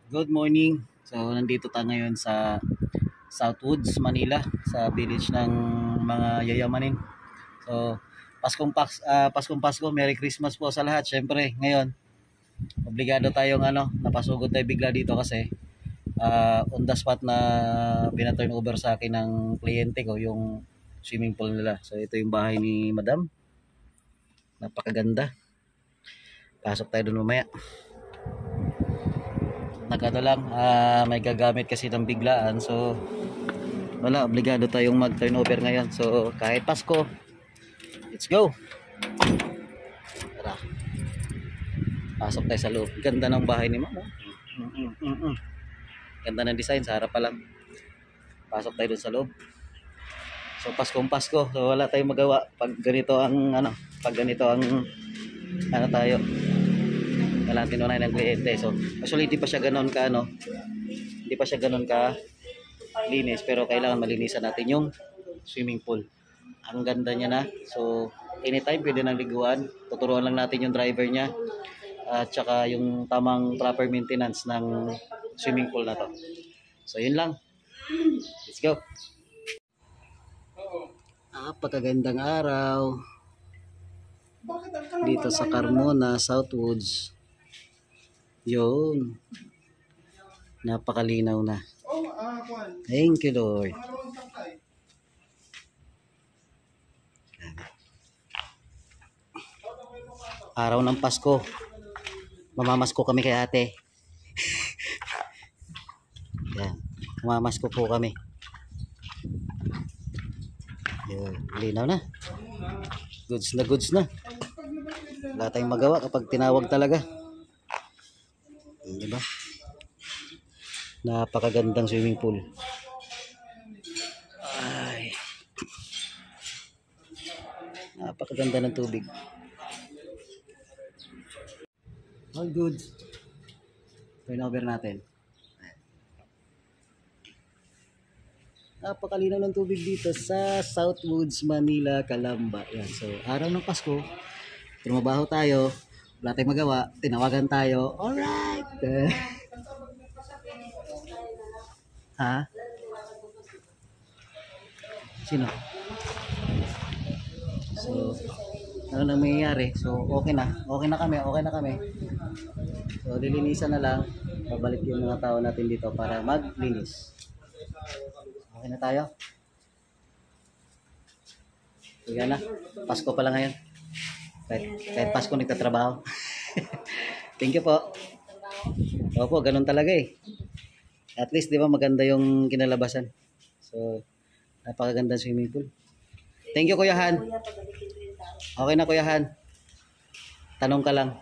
Good morning. So nandito tayo ngayon sa Southwoods, Manila, sa village ng mga yayamanin. So Paskong Pasko, Merry Christmas po sa lahat. Syempre, ngayon obligado tayong napasugod tayo bigla dito kasi on the spot na pina-turn over sa akin ng kliyente ko yung swimming pool nila. So ito yung bahay ni Madam. Napakaganda. Pasok tayo doon mamaya. May gagamit kasi ng biglaan, so wala, obligado tayong mag turnover ngayon. So kahit Pasko, let's go. Tara, pasok tayo sa loob. Ganda ng bahay ni Mama. Ganda ng design, sa harap pa lang. Pasok tayo dun sa loob. So Paskong Pasko, so wala tayong magawa pag ganito ang tayo walang tinunay ng kliyente. So actually hindi pa siya ganoon ka linis, pero kailangan malinisan natin yung swimming pool. Ang ganda niya na, so anytime pwede nang liguan. Tuturuan lang natin yung driver niya at saka yung tamang proper maintenance ng swimming pool na to. So yun lang, let's go. Pagkagandang araw dito sa Carmona, Southwoods. Yun, napakalinaw na. Thank you, Lord. Araw ng Pasko, mamamasko kami kay ate. Yan, mamamasko po kami. Yun, linaw na. Goods na. Wala tayong magawa kapag tinawag talaga. Diba? Napakagandang swimming pool. Ay, napakaganda ng tubig. All good. Turn over natin. Napakalinaw ng tubig dito sa Southwoods, Manila, Calamba. Yan. So, araw ng Pasko, trumabaho tayo, wala tayong magawa, tinawagan tayo. Alright! Ha? Sino? So, ano na mangyayari? So, okay na kami. So, lilinisan na lang. Babalik yung mga tao natin dito para maglinis. Okay na tayo? Sige na. Pasko pa lang ngayon. Kahit Pasko nagtatrabaho. Thank you po. Opo, ganun talaga eh. At least, di ba, maganda yung kinalabasan. So, napakaganda swimming pool. Thank you, Kuya Han. Okay na, Kuya Han. Tanong ka lang.